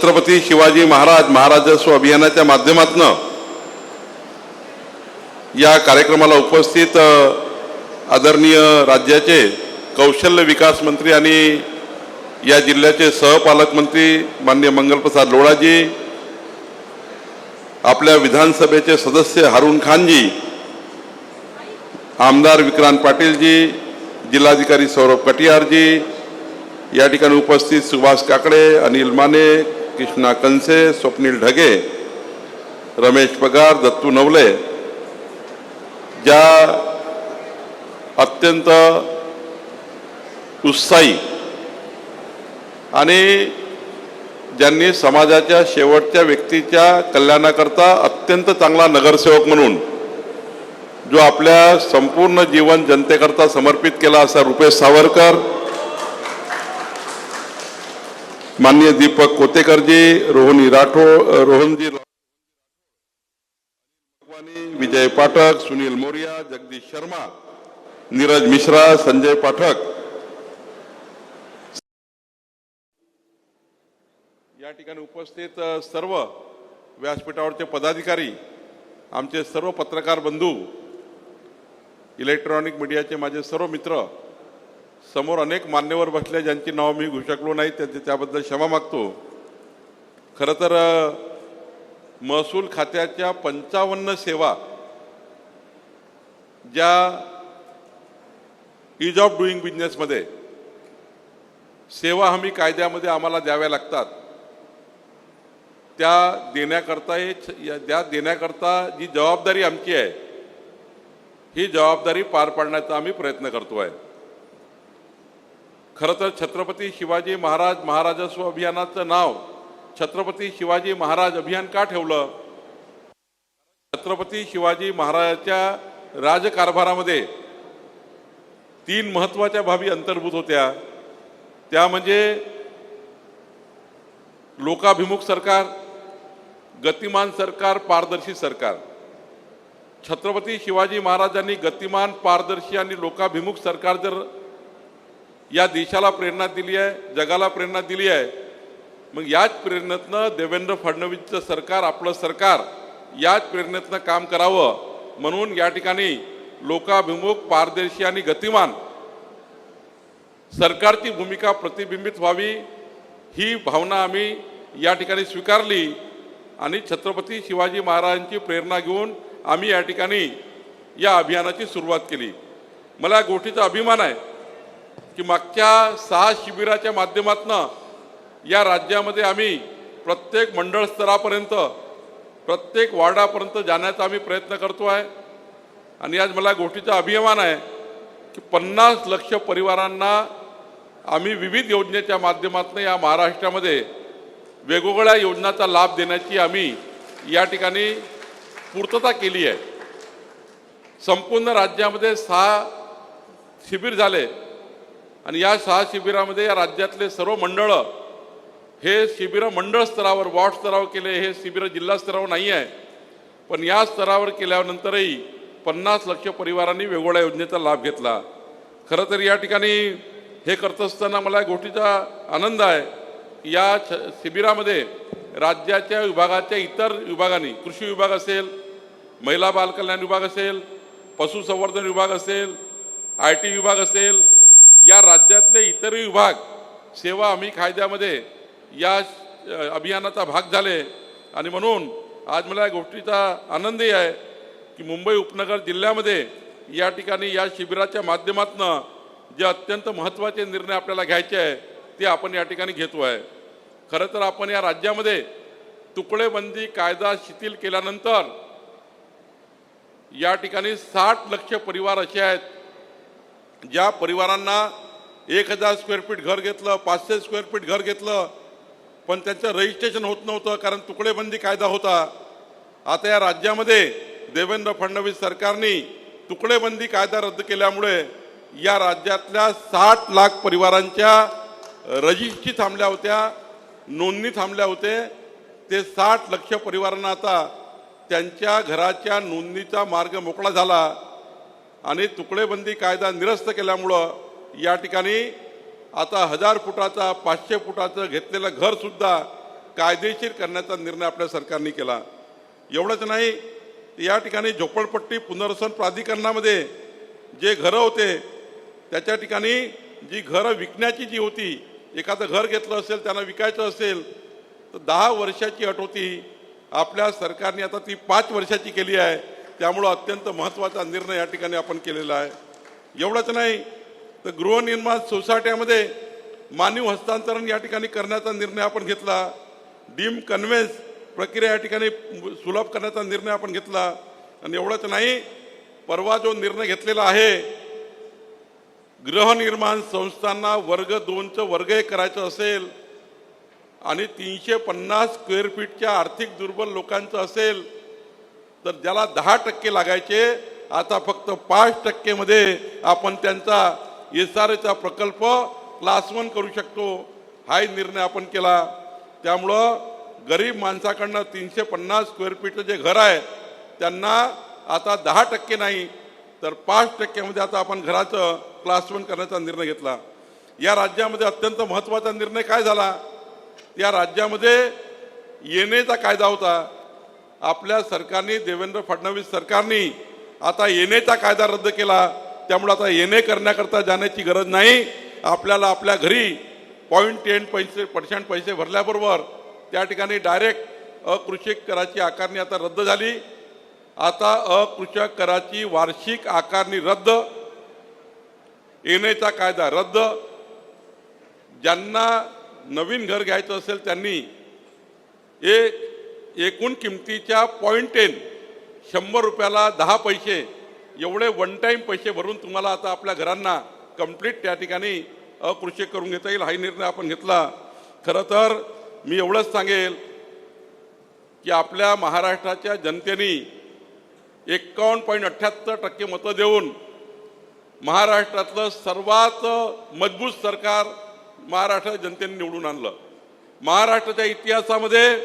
छत्रपती शिवाजी महाराज महाराजस्व अभियानाच्या माध्यमातून या कार्यक्रमाला उपस्थित आदरणीय राज्याचे कौशल्य विकास मंत्री आणि या जिल्ह्याचे सहपालकमंत्री माननीय मंगलप्रसाद लोढाजी, आपल्या विधानसभेचे सदस्य हारून खानजी, आमदार विक्रांत पाटीलजी, जिल्हाधिकारी सौरभ कटियारजी, या ठिकाणी उपस्थित सुभाष काकडे, अनिल माने, कृष्णा कंसे, स्वप्नील ढगे, रमेश पगार, दत्तू नवले, ज्या अत्यंत उत्साही आणि ज्यांनी समाजाच्या शेवटच्या व्यक्तीच्या कल्याणाकरता अत्यंत चांगला नगरसेवक म्हणून जो आपल्या संपूर्ण जीवन जनतेकरता समर्पित केला असा रुपेश सावरकर, माननीय दीपक कोतेकरजी, रोहनजी राठोड, विजय पाठक, सुनील मोरिया, जगदीश शर्मा, नीरज मिश्रा, संजय पाठक, या ठिकाणी उपस्थित सर्व व्यासपीठावरचे पदाधिकारी, आमचे सर्व पत्रकार बंधू, इलेक्ट्रॉनिक मीडियाचे माझे सर्व मित्र, समोर अनेक मान्यवर बसले ज्यांची नाव मी घेऊ शकलो नाही, त्याबद्दल क्षमा मागतो. खरं तर महसूल खात्याच्या 55 सेवा ज्या ईज ऑफ डुईंग बिझनेसमध्ये सेवा हमी कायद्यामध्ये आम्हाला द्याव्या लागतात, त्या देण्याकरता जी जबाबदारी आमची आहे, ही जबाबदारी पार पाडण्याचा आम्ही प्रयत्न करतो आहे. खरं तर छत्रपती शिवाजी महाराज महाराजस्व अभियानाचं नाव छत्रपती शिवाजी महाराज अभियान का ठेवलं? छत्रपती शिवाजी महाराजांच्या राजकारभारामध्ये 3 महत्त्वाच्या बाबी अंतर्भूत होत्या. त्या म्हणजे लोकाभिमुख सरकार, गतिमान सरकार, पारदर्शी सरकार. छत्रपती शिवाजी महाराजांनी गतिमान, पारदर्शी आणि लोकाभिमुख सरकार जर या देशाला प्रेरणा दिली आहे, जगाला प्रेरणा दिली आहे, मग याच प्रेरणेतनं देवेंद्र फडणवीसचं सरकार, आपलं सरकार याच प्रेरणेतनं काम करावं म्हणून या ठिकाणी लोकाभिमुख, पारदर्शी आणि गतिमान सरकारची भूमिका प्रतिबिंबित व्हावी, ही भावना आम्ही या ठिकाणी स्वीकारली आणि छत्रपती शिवाजी महाराजांची प्रेरणा घेऊन आम्ही या ठिकाणी या अभियानाची सुरुवात केली. मला या गोष्टीचा अभिमान आहे की मागच्या 6 शिबिराच्या माध्यमातून या राज्यामध्ये आम्ही प्रत्येक मंडळ स्तरापर्यंत, प्रत्येक वार्डापर्यंत जाण्याचा आम्ही प्रयत्न करतो आहे. आणि आज मला गोष्टीचा अभिमान आहे की 50 लाख परिवारांना आम्ही विविध योजनेच्या माध्यमातून या महाराष्ट्रामध्ये वेगवेगळ्या योजनांचा लाभ देण्याची आम्ही या ठिकाणी पूर्तता केली आहे. संपूर्ण राज्यामध्ये 6 शिबिर झाले आणि या 6 शिबिरामध्ये या राज्यातले सर्व मंडळं, हे शिबिरं मंडळ स्तरावर, वॉर्ड स्तरावर केले, हे शिबिरं जिल्हा स्तरावर नाही आहे. पण या स्तरावर केल्यानंतरही 50 लाख परिवारांनी वेगवेगळ्या योजनेचा लाभ घेतला. खरं तर या ठिकाणी हे करत असताना मला गोष्टीचा आनंद आहे की या शिबिरामध्ये राज्याच्या विभागाच्या इतर विभागांनी, कृषी विभाग असेल, महिला बालकल्याण विभाग असेल, पशुसंवर्धन विभाग असेल, IT विभाग असेल, या राज्यातले इतरही विभाग सेवा हमी कायद्यामध्ये या अभियानाचा भाग झाले. आणि म्हणून आज मला या गोष्टीचा आनंदही आहे की मुंबई उपनगर जिल्ह्यामध्ये या ठिकाणी या शिबिराच्या माध्यमातून जे अत्यंत महत्त्वाचे निर्णय आपल्याला घ्यायचे आहे ते आपण या ठिकाणी घेतो आहे. खरं तर आपण या राज्यामध्ये तुकडेबंदी कायदा शिथिल केल्यानंतर या ठिकाणी 60 लाख परिवार असे आहेत ज्या परिवारांना 1000 स्क्वेअर फीट घर घेतलं, 500 स्क्वेअर फीट घर घेतलं, पण त्यांचं रजिस्ट्रेशन होत नव्हतं कारण तुकडेबंदी कायदा होता. आता या राज्यामध्ये देवेंद्र फडणवीस सरकारने तुकडेबंदी कायदा रद्द केल्यामुळे या राज्यातल्या 60 लाख परिवारांच्या रजिस्ट्री थांबल्या होत्या, नोंदणी थांबल्या होते. ते 60 लाख परिवारांना आता त्यांच्या घराच्या नोंदणीचा मार्ग मोकळा झाला आणि तुकडेबंदी कायदा निरस्त केल्यामुळं या ठिकाणी आता 1000 फुटाचा 500 फुटाचं घेतलेलं घरसुद्धा कायदेशीर करण्याचा निर्णय आपल्या सरकारने केला. एवढंच नाही, या ठिकाणी झोपडपट्टी पुनर्वसन प्राधिकरणामध्ये जे घरं होते त्याच्या ठिकाणी जी घरं विकण्याची जी होती, एखादं घर घेतलं असेल त्यांना विकायचं असेल तर 10 वर्षाची अट होती. आपल्या सरकारने आता ती 5 वर्षाची केली आहे. त्यामुळं अत्यंत महत्त्वाचा निर्णय या ठिकाणी आपण केलेला आहे. एवढंच नाही तर गृहनिर्माण सोसायट्यामध्ये मानवी हस्तांतरण या ठिकाणी करण्याचा निर्णय आपण घेतला. डीम कन्व्हेन्स प्रक्रिया या ठिकाणी सुलभ करण्याचा निर्णय आपण घेतला. आणि एवढंच नाही, परवा जो निर्णय घेतलेला आहे, गृहनिर्माण संस्थांना वर्ग 2चं वर्ग 1 करायचं असेल आणि 350 स्क्वेअर फीटच्या आर्थिक दुर्बल लोकांचं असेल तर ज्याला 10% लागायचे आता फक्त 5% मध्ये आपण त्यांचा SRA प्रकल्प क्लास 1 करू शकतो. हाही निर्णय आपण केला. त्यामुळं गरीब माणसाकडनं 350 स्क्वेअर फीटचं जे घर आहे त्यांना आता 10% नाही तर 5% मध्ये आता आपण घराचं क्लास 1 करण्याचा निर्णय घेतला. या राज्यामध्ये अत्यंत महत्त्वाचा निर्णय काय झाला, या राज्यामध्ये येणेचा कायदा होता. आपल्या सरकारने, देवेंद्र फडणवीस सरकारने आता येणेचा कायदा रद्द केला. त्यामुळे आता येणे करण्याकरता जाण्याची गरज नाही. आपल्याला आपल्या घरी 0.10% पैसे भरल्याबरोबर त्या ठिकाणी डायरेक्ट अकृषिक कराची आकारणी आता रद्द झाली. आता अकृषक कराची वार्षिक आकारणी रद्द, येणेचा कायदा रद्द. ज्यांना नवीन घर घ्यायचं असेल त्यांनी एकूण किमतीच्या 0.10 100 रुपयाला 10 पैसे एवढे वन टाईम पैसे भरून तुम्हाला आता आपल्या घरांना कंप्लीट त्या ठिकाणी अकृषिक करून घेता येईल. हाही निर्णय आपण घेतला. खरं तर मी एवढंच सांगेल की आपल्या महाराष्ट्राच्या जनतेने 51.78% मतं देऊन महाराष्ट्रातलं सर्वात मजबूत सरकार महाराष्ट्राच्या जनतेने निवडून आणलं. महाराष्ट्राच्या इतिहासामध्ये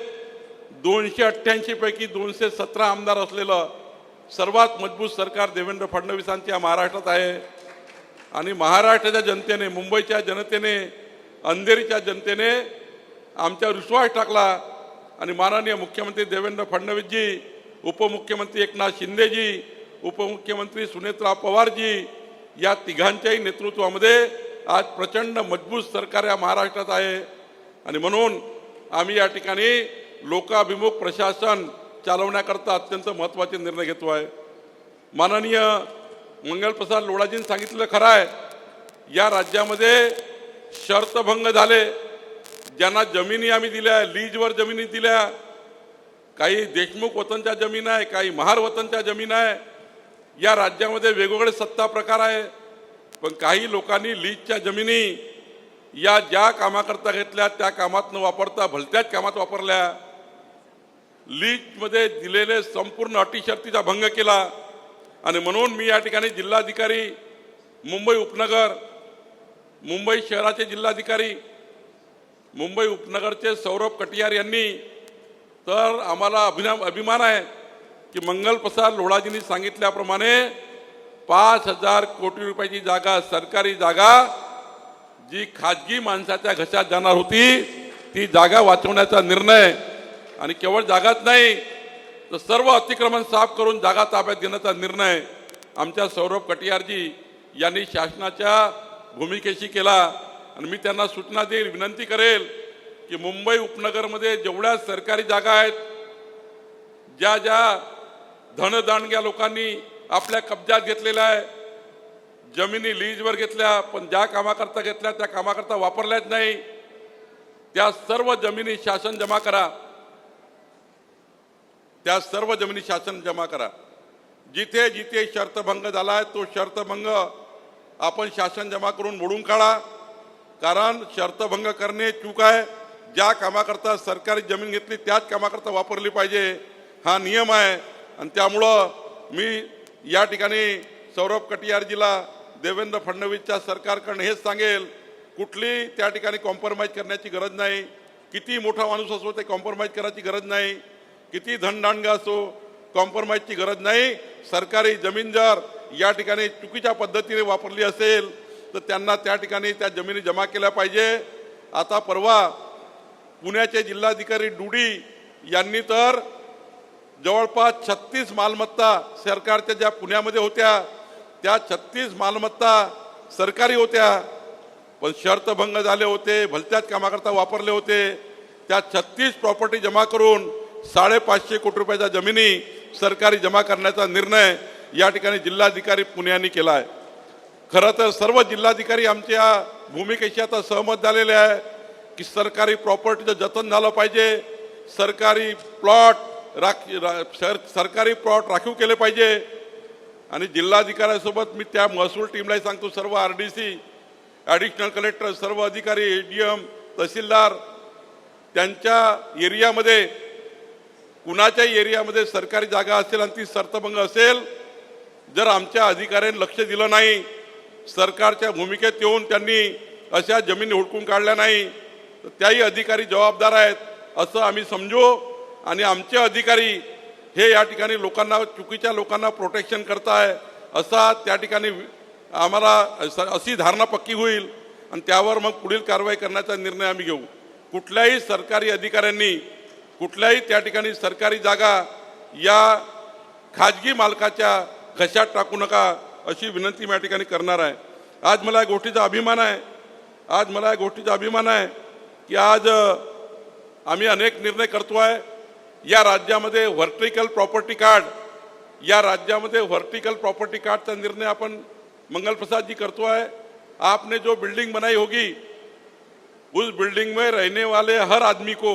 288 पैकी 217 आमदार असलेलं सर्वात मजबूत सरकार देवेंद्र फडणवीसांच्या महाराष्ट्रात आहे. आणि महाराष्ट्राच्या जनतेने, मुंबईच्या जनतेने, अंधेरीच्या जनतेने आमच्यावर विश्वास टाकला आणि माननीय मुख्यमंत्री देवेंद्र फडणवीसजी, उपमुख्यमंत्री एकनाथ शिंदेजी, उपमुख्यमंत्री सुनेत्रा पवारजी या तिघांच्याही नेतृत्वामध्ये आज प्रचंड मजबूत सरकार या महाराष्ट्रात आहे. आणि म्हणून आम्ही या ठिकाणी लोकाभिमुख प्रशासन चालवण्याकरता अत्यंत महत्त्वाचे निर्णय घेतो आहे. माननीय मंगलप्रसाद लोढाजींनी सांगितलेलं खरं आहे, या राज्यामध्ये शर्तभंग झाले. ज्यांना जमिनी आम्ही दिल्या, लीजवर जमिनी दिल्या, काही देशमुख वतनच्या जमीन आहे, काही महार वतनच्या जमीन आहे. या राज्यामध्ये वेगवेगळे सत्ता प्रकार आहे. पण काही लोकांनी लीजच्या जमिनी या ज्या कामाकरता घेतल्या त्या कामात न वापरता भलत्याच कामात वापरल्या. लीजमध्ये दिलेले संपूर्ण अटी शर्तीचा भंग केला. आणि म्हणून मी या ठिकाणी जिल्हाधिकारी मुंबई उपनगर, मुंबई शहराचे जिल्हाधिकारी, मुंबई उपनगरचे सौरभ कटियार यांनी, तर आम्हाला अभिमान आहे की मंगलप्रसाद लोढाजींनी सांगितल्याप्रमाणे 5,000 कोटी रुपयाची जागा, सरकारी जागा जी खाजगी माणसाच्या घशात जाणार होती, ती जागा वाचवण्याचा निर्णय. आणि केवळ जागाच नाही तर सर्व अतिक्रमण साफ करून जागा ताब्यात घेण्याचा निर्णय आमच्या सौरभ कटियारजी यांनी शासनाच्या भूमिकेशी केला. आणि मी त्यांना सूचना देईल, विनंती करेल की मुंबई उपनगरमध्ये जेवढ्या सरकारी जागा आहेत, ज्या ज्या धनदांडग्या लोकांनी आपल्या कब्जात घेतलेल्या आहे, जमिनी लीजवर घेतल्या पण ज्या कामाकरता घेतल्या त्या कामाकरता वापरल्याच नाही, त्या सर्व जमिनी शासन जमा करा. त्या सर्व जमिनी शासन जमा करा. जिथे जिथे शर्तभंग झाला आहे तो शर्तभंग आपण शासन जमा करून मोडून काढा. कारण शर्तभंग करणे चूक आहे. ज्या कामाकरता सरकारी जमीन घेतली त्याच कामाकरता वापरली पाहिजे, हा नियम आहे. आणि त्यामुळं मी या ठिकाणी सौरभ कटियारजीला देवेंद्र फडणवीसच्या सरकारकडून हेच सांगेल, कुठली त्या ठिकाणी कॉम्प्रोमाइज करण्याची गरज नाही. किती मोठा माणूस असो ते कॉम्प्रोमाइज करायची गरज नाही. किती धनदांडगा असो कॉम्प्रोमाइजची गरज नाही. सरकारी जमीन जर या ठिकाणी चुकीच्या पद्धतीने वापरली असेल तर त्यांना त्या ठिकाणी त्या जमिनी जमा केल्या पाहिजे. आता परवा पुण्याचे जिल्हाधिकारी डुडी यांनी तर जवळपास 36 मालमत्ता सरकारच्या ज्या पुण्यामध्ये होत्या त्या 36 मालमत्ता सरकारी होत्या, पण शर्तभंग झाले होते, भलत्याच कामाकरता वापरले होते. त्या 36 प्रॉपर्टी जमा करून 550 कोटी रुपयाच्या जमिनी सरकारी जमा करण्याचा निर्णय या ठिकाणी जिल्हाधिकारी पुण्याने केला आहे. खरं तर सर्व जिल्हाधिकारी आमच्या भूमिकेशी आता सहमत झालेले आहे की सरकारी प्रॉपर्टीचं जतन झालं पाहिजे, सरकारी प्लॉट सरकारी प्लॉट राखीव केले पाहिजे. आणि जिल्हाधिकाऱ्यांसोबत मी त्या महसूल टीमलाही सांगतो, सर्व RDC, ॲडिशनल कलेक्टर, सर्व अधिकारी, ADM, तहसीलदार, त्यांच्या एरियामध्ये कुणाच्याही एरियामध्ये सरकारी जागा असेल आणि ती शर्तभंग असेल, जर आमच्या अधिकाऱ्यांनी लक्ष दिलं नाही, सरकारच्या भूमिकेत येऊन त्यांनी अशा जमिनी हुडकून काढल्या नाही, तर त्याही अधिकारी जबाबदार आहेत असं आम्ही समजू. आणि आमचे अधिकारी हे या ठिकाणी लोकांना, चुकीच्या लोकांना प्रोटेक्शन करताय असा त्या ठिकाणी आम्हाला अशी धारणा पक्की होईल आणि त्यावर मग पुढील कारवाई करण्याचा निर्णय आम्ही घेऊ. कुठल्याही सरकारी अधिकाऱ्यांनी कुठल्याही त्या ठिकाणी सरकारी जागा या खाजगी मालकाच्या घशात टाकू नका अशी विनंती मी या ठिकाणी करणार आहे. आज मला या गोष्टीचा अभिमान आहे की आज आम्ही अनेक निर्णय करतो आहे. या राज्यामध्ये व्हर्टिकल प्रॉपर्टी कार्डचा निर्णय आपण मंगल प्रसाद जी करतो है. आपने जो बिल्डिंग बनाई होगी उस बिल्डिंग में रहने वाले हर आदमी को,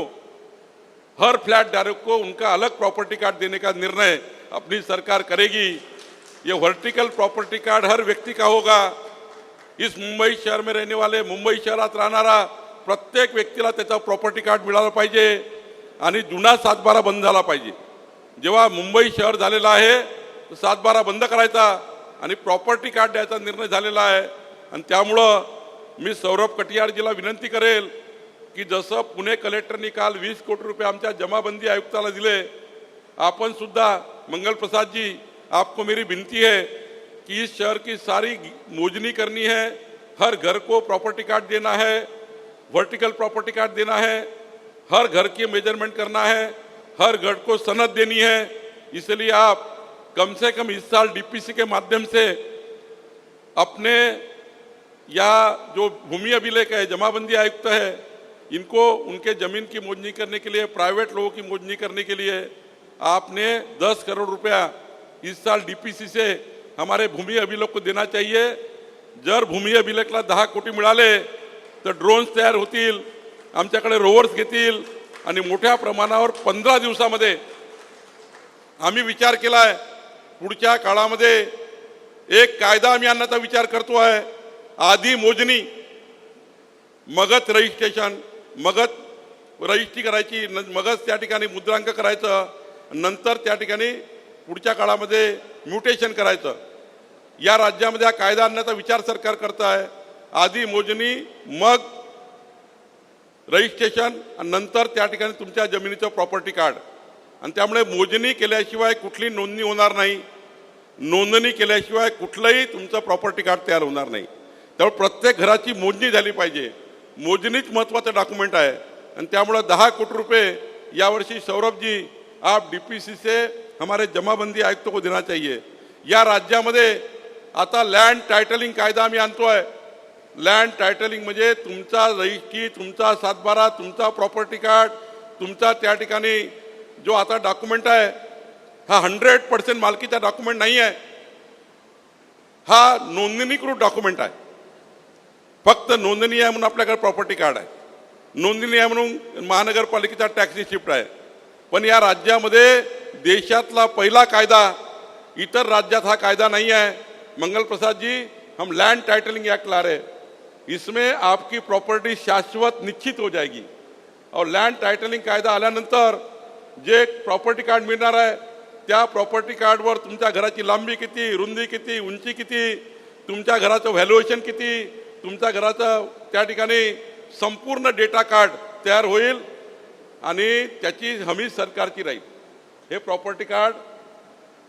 हर फ्लैट धारक को उनका अलग प्रॉपर्टी कार्ड देने का निर्णय अपनी सरकार करेगी. ये वर्टिकल प्रॉपर्टी कार्ड हर व्यक्ति का होगा. इस मुंबई शहर में रहने वाले, मुंबई शहरात राहणारा प्रत्येक व्यक्तीला त्याचा प्रॉपर्टी कार्ड मिळालं पाहिजे आणि जुना 7/12 बंद झाला पाहिजे. जेव्हा मुंबई शहर झालेला आहे 7/12 बंद करायचा आणि प्रॉपर्टी कार्ड द्यायचा निर्णय झालेला आहे. आणि त्यामुळं मी सौरभ कटियारजीला विनंती करेल की जसं पुणे कलेक्टरनी काल 20 कोटी रुपये आमच्या जमाबंदी आयुक्ताला दिले, आपण सुद्धा मंगल प्रसाद जी, आपको मेरी विनती है कि इस शहर की सारी मोजनी करनी है, हर घर को प्रॉपर्टी कार्ड देना है, वर्टिकल प्रॉपर्टी कार्ड देना है, हर घर की मेजरमेंट करना है, हर घर को सनद देनी है. इसलिए आप कम से कम इस साल DPC के माध्यम से अपने या जो भूमि अभिलेख है, जमाबंदी आयुक्त है, इनको उनके जमीन की मोजनी करने के लिए, प्राइवेट लोगों की मोजनी करने के लिए आपने 10 करोड़ रुपया इस साल DPC से हमारे भूमि अभिलेख को देना चाहिए. जर भूमि अभिलेखला 10 कोटी मिळाले तर ड्रोन्स तयार होतील, आमच्याकडे रोवर्स घेतील आणि मोठ्या प्रमाणावर 15 दिवसामध्ये आम्ही विचार केला आहे. पुढच्या काळामध्ये एक कायदा आम्ही आणण्याचा विचार करतो आहे. आधी मोजणी, मगच रजिस्ट्रेशन, मगच रजिस्ट्री करायची, मगच त्या ठिकाणी मुद्रांक करायचं, नंतर त्या ठिकाणी पुढच्या काळामध्ये म्युटेशन करायचं. या राज्यामध्ये हा कायदा आणण्याचा विचार सरकार करत आहे. आधी मोजणी, मग रजिस्ट्रेशन आणि नंतर त्या ठिकाणी तुमच्या जमिनीचं प्रॉपर्टी कार्ड. आणि त्यामुळे मोजणी केल्याशिवाय कुठली नोंदणी होणार नाही, नोंदणी केल्याशिवाय कुठलंही तुमचं प्रॉपर्टी कार्ड तयार होणार नाही. त्यामुळे प्रत्येक घराची मोजणी झाली पाहिजे. मोजणीच महत्त्वाचं डॉक्युमेंट आहे. आणि त्यामुळे 10 कोटी रुपये यावर्षी सौरभ जी आप DPC से हमारे जमाबंदी आयुक्त को देना चाहिए. या राज्यामध्ये आता लँड टायटलिंग कायदा आम्ही आणतोय. लँड टायटलिंग म्हणजे तुमचा रजिस्ट्री, तुमचा 7/12, तुमचा प्रॉपर्टी कार्ड, तुमचा त्या ठिकाणी जो आता डॉक्युमेंट आहे हा 100% मालकीचा डॉक्युमेंट नाही आहे. हा नोंदणीकृत डॉक्युमेंट आहे. फक्त नोंदणी आहे म्हणून आपल्याकडे प्रॉपर्टी कार्ड आहे, नोंदणी आहे म्हणून महानगरपालिकेचा टॅक्स रिसिप्ट आहे. पण या राज्यामध्ये देशातला पहिला कायदा, इतर राज्यात हा कायदा नहीं है. मंगल प्रसाद जी, हम लैंड टाइटलिंग एक्ट ला रहे, इसमें आपकी प्रॉपर्टी शाश्वत निश्चित हो जाएगी. और लैंड टाइटलिंग कायदा आल्यानंतर जे प्रॉपर्टी कार्ड मिळणार आहे त्या प्रॉपर्टी कार्डवर तुमच्या घराची लांबी किती, रुंदी किती, उंची किती, तुमच्या घराचं व्हॅल्युएशन किती, तुमच्या घराचं त्या ठिकाणी संपूर्ण डेटा कार्ड तयार होईल आणि त्याची हमी सरकारची राहील. हे प्रॉपर्टी कार्ड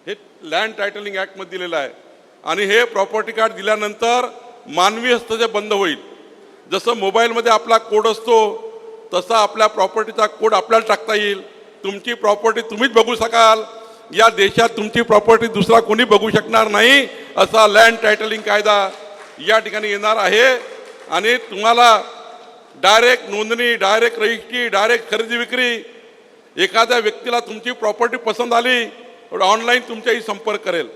हे लँड टायटलिंग ॲक्टमध्ये दिलेलं आहे. आणि हे प्रॉपर्टी कार्ड दिल्यानंतर मानवी हस्तक्षेप बंद होईल. जसं मोबाईलमध्ये आपला कोड असतो तसा आपल्या प्रॉपर्टीचा कोड आपल्याला टाकता येईल. तुमची प्रॉपर्टी तुम्हीच बघू शकाल. या देशात तुमची प्रॉपर्टी दुसरा कोणी बघू शकणार नाही असा लँड टायटलिंग कायदा या ठिकाणी येणार आहे. आणि तुम्हाला डायरेक्ट नोंदणी, डायरेक्ट रजिस्ट्री, डायरेक्ट खरेदी विक्री, एखाद्या व्यक्तीला तुमची प्रॉपर्टी पसंत आली तर ऑनलाईन तुमच्याही संपर्क करेल.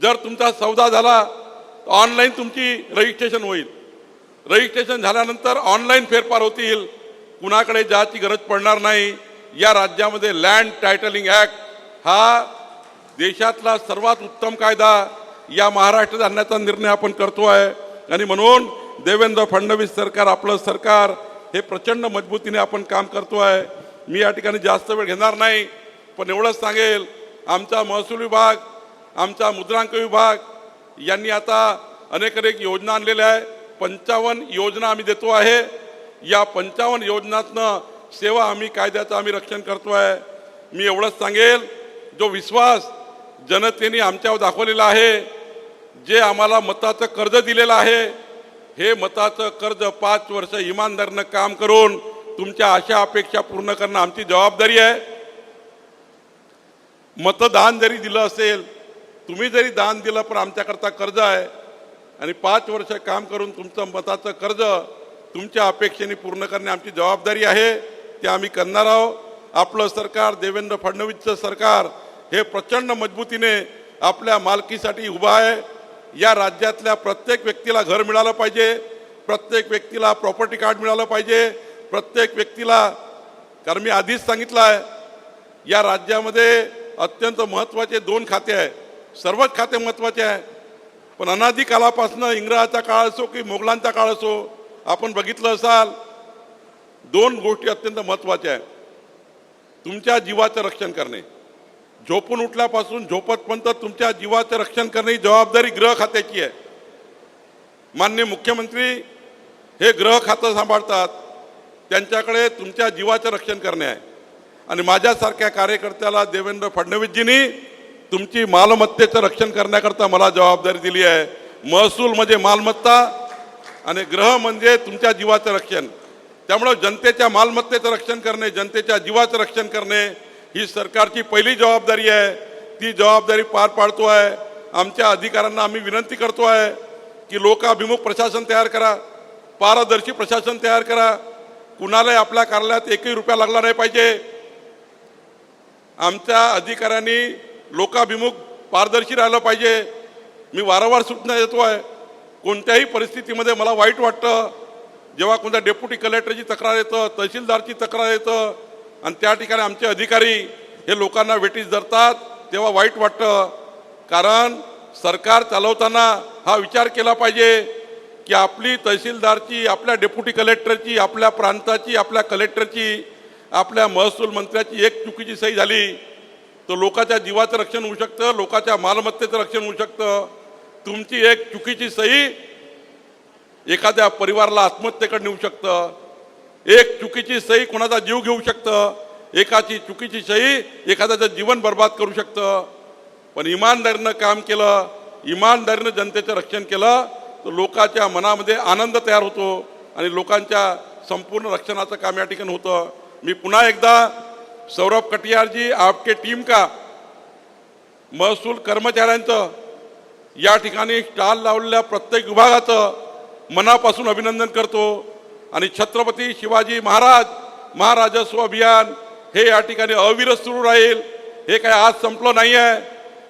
जर तुमचा सौदा झाला तर ऑनलाईन तुमची रजिस्ट्रेशन होईल. रजिस्ट्रेशन झाल्यानंतर ऑनलाईन फेरफार होतील. कुणाकडे जायची गरज पडणार नाही. या राज्यामध्ये लँड टायटलिंग ॲक्ट हा देशातला सर्वात उत्तम कायदा या महाराष्ट्रात आणण्याचा निर्णय आपण करतो आहे. आणि म्हणून देवेंद्र फडणवीस सरकार, आपलं सरकार हे प्रचंड मजबूतीने आपण काम करतो आहे. मी या ठिकाणी जास्त वेळ घेणार नाही, पण एवढंच सांगेल, आमचा महसूल विभाग, आमचा मुद्रांक विभाग यांनी आता अनेक योजना आणलेल्या आहे. 55 योजना आम्ही देतो आहे. या 55 योजनातनं सेवा आम्ही कायद्याचं आम्ही रक्षण करतो आहे. मी एवढंच सांगेल, जो विश्वास जनतेने आमच्यावर दाखवलेला आहे, जे आम्हाला मताचं कर्ज दिलेलं आहे, हे मताचं कर्ज 5 वर्ष इमानदारीनं काम करून तुमच्या आशा अपेक्षा पूर्ण करणं आमची जबाबदारी आहे. मतदान जरी दिलं असेल, तुम्ही जरी दान दिलं, पण आमच्याकरता कर्ज आहे. आणि 5 वर्ष काम करून तुमचं मताचं कर्ज तुमच्या अपेक्षेने पूर्ण करणे आमची जबाबदारी आहे. ते आम्ही करणार आहोत. आपलं सरकार, देवेंद्र फडणवीसचं सरकार हे प्रचंड मजबूतीने आपल्या मालकीसाठी उभं आहे. या राज्यातल्या प्रत्येक व्यक्तीला घर मिळालं पाहिजे, प्रत्येक व्यक्तीला प्रॉपर्टी कार्ड मिळालं पाहिजे, प्रत्येक व्यक्तीला, कारण मी आधीच सांगितलं आहे, या राज्यामध्ये अत्यंत महत्त्वाचे 2 खाते आहे. सर्वच खाते महत्त्वाचे आहे, पण अनादी काळापासून, इंग्रजाचा काळ असो की मोगलांचा काळ असो, आपण बघितलं असाल 2 गोष्टी अत्यंत महत्त्वाच्या आहेत. तुमच्या जीवाचं रक्षण करणे, झोपून उठल्यापासून झोपतपर्यंत तुमच्या जीवाचं रक्षण करणे ही जबाबदारी गृह खात्याची आहे. माननीय मुख्यमंत्री हे गृह खातं सांभाळतात, त्यांच्याकडे तुमच्या जीवाचं रक्षण करणे आहे. आणि माझ्यासारख्या कार्यकर्त्याला देवेंद्र फडणवीसजींनी तुमची मालमत्तेचं रक्षण करण्याकरता मला जबाबदारी दिली आहे. महसूल म्हणजे मालमत्ता आणि गृह म्हणजे तुमच्या जीवाचं रक्षण. त्यामुळे जनतेच्या मालमत्तेचं रक्षण करणे, जनतेच्या जीवाचं रक्षण करणे ही सरकारची पहिली जबाबदारी आहे. ती जबाबदारी पार पाडतो आहे. आमच्या अधिकाऱ्यांना आम्ही विनंती करतो आहे की लोकाभिमुख प्रशासन तयार करा, पारदर्शी प्रशासन तयार करा. कुणालाही आपल्या कार्यालयात 1ही रुपया लागला नाही पाहिजे. आमच्या अधिकाऱ्यांनी लोकाभिमुख पारदर्शी राहिलं पाहिजे. मी वारंवार सूचना देतो आहे. कोणत्याही परिस्थितीमध्ये मला वाईट वाटतं जेव्हा कोणत्या डेप्युटी कलेक्टरची तक्रार येतं, तहसीलदारची तक्रार येतं आणि त्या ठिकाणी आमचे अधिकारी हे लोकांना वेठीस धरतात, तेव्हा वाईट वाटतं. कारण सरकार चालवताना हा विचार केला पाहिजे की आपली तहसीलदारची, आपल्या डेप्युटी कलेक्टरची, आपल्या प्रांताची, आपल्या कलेक्टरची, आपल्या महसूल मंत्र्याची एक चुकीची सही झाली तर लोकांच्या जीवाचं रक्षण होऊ शकतं, लोकांच्या मालमत्तेचं रक्षण होऊ शकतं. तुमची एक चुकीची सही एखाद्या परिवाराला आत्महत्येकडे नेऊ शकतं. एक चुकीची सही कोणाचा जीव घेऊ शकतं. एकाची चुकीची सही एखाद्याचं जीवन बर्बाद करू शकतं. पण इमानदारीनं काम केलं, इमानदारीनं जनतेचं रक्षण केलं तर लोकांच्या मनामध्ये आनंद तयार होतो आणि लोकांच्या संपूर्ण रक्षणाचं काम या ठिकाणी होतं. मी पुन्हा एकदा सौरभ कटियार जी, आपके टीम का, महसूल कर्मचाऱ्यांचं, या ठिकाणी स्टॉल लावलेल्या प्रत्येक विभागाचं मनापासून अभिनंदन करतो. आणि छत्रपती शिवाजी महाराजस्व अभियान हे या ठिकाणी अविरत सुरू राहील. हे काय आज संपलं नाही आहे.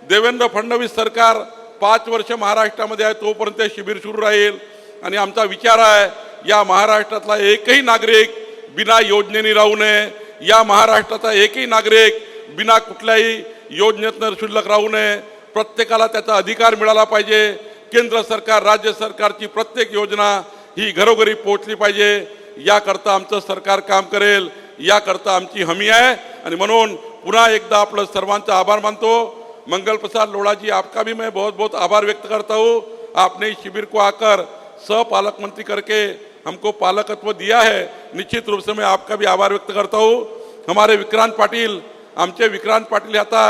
देवेंद्र फडणवीस सरकार 5 वर्ष महाराष्ट्रामध्ये आहे तोपर्यंत शिबिर सुरू राहील. आणि आमचा विचार आहे या महाराष्ट्रातला एकही नागरिक बिना योजनेने राहू नये. या महाराष्ट्राचा एकही नागरिक बिना कुठल्याही योजनेतनं शिल्लक राहू नये. प्रत्येकाला त्याचा अधिकार मिळाला पाहिजे. केंद्र सरकार, राज्य सरकारची प्रत्येक योजना ही घरोघरी पोहोचली पाहिजे. याकरता आमचं सरकार काम करेल, याकरता आमची हमी आहे. आणि म्हणून पुन्हा एकदा आपलं सर्वांचा आभार मानतो. मंगल प्रसाद लोढ़ा जी, आपका भी मैं बहुत बहुत आभार व्यक्त करता हूँ. आपने इस शिविर को आकर सहपालक मंत्री करके हमको पालकत्व दिया है. निश्चित रूप से मैं आपका भी आभार व्यक्त करता हूँ. हमारे विक्रांत पाटील, आमचे विक्रांत पाटील आता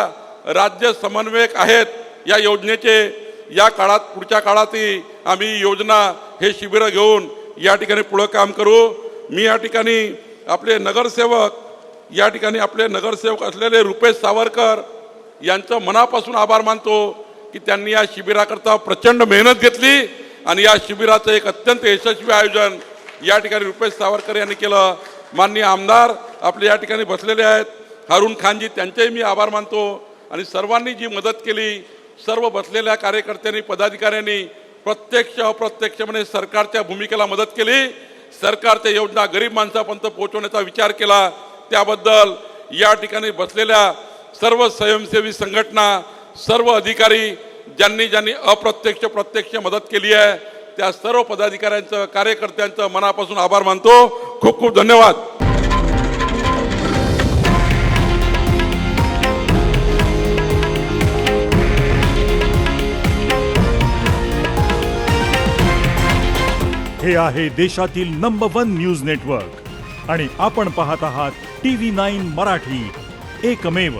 राज्य समन्वयक आहेत या योजनेचे. या काळात, पुढच्या काळातही आम्ही योजना हे शिबिर घेऊन या ठिकाणी पुढे काम करू. मी या ठिकाणी आपले नगरसेवक या ठिकाणी आपले नगरसेवक असलेले रुपेश सावरकर यांचं मनापासून आभार मानतो की त्यांनी या शिबिराकरता प्रचंड मेहनत घेतली आणि या शिबिराचं एक अत्यंत यशस्वी आयोजन या ठिकाणी रुपेश सावरकर यांनी केलं. माननीय आमदार आपले या ठिकाणी बसलेले आहेत, हारून खानजी, त्यांचेही मी आभार मानतो. आणि सर्वांनी जी मदत केली, सर्व बसलेल्या कार्यकर्त्यांनी, पदाधिकाऱ्यांनी प्रत्यक्ष अप्रत्यक्षपणे सरकारच्या भूमिकेला मदत केली. सरकारच्या योजना गरीब माणसापर्यंत पोहोचवण्याचा विचार केला. त्याबद्दल या ठिकाणी बसलेल्या सर्व स्वयंसेवी संघटना, सर्व अधिकारी ज्यांनी अप्रत्यक्ष प्रत्यक्ष मदत केली आहे, त्या सर्व पदाधिकाऱ्यांचं, कार्यकर्त्यांचं मनापासून आभार मानतो. खूप खूप धन्यवाद. हे आहे देशातील नंबर 1 न्यूज नेटवर्क आणि आपण पाहत आहात TV9 मराठी, एकमेव.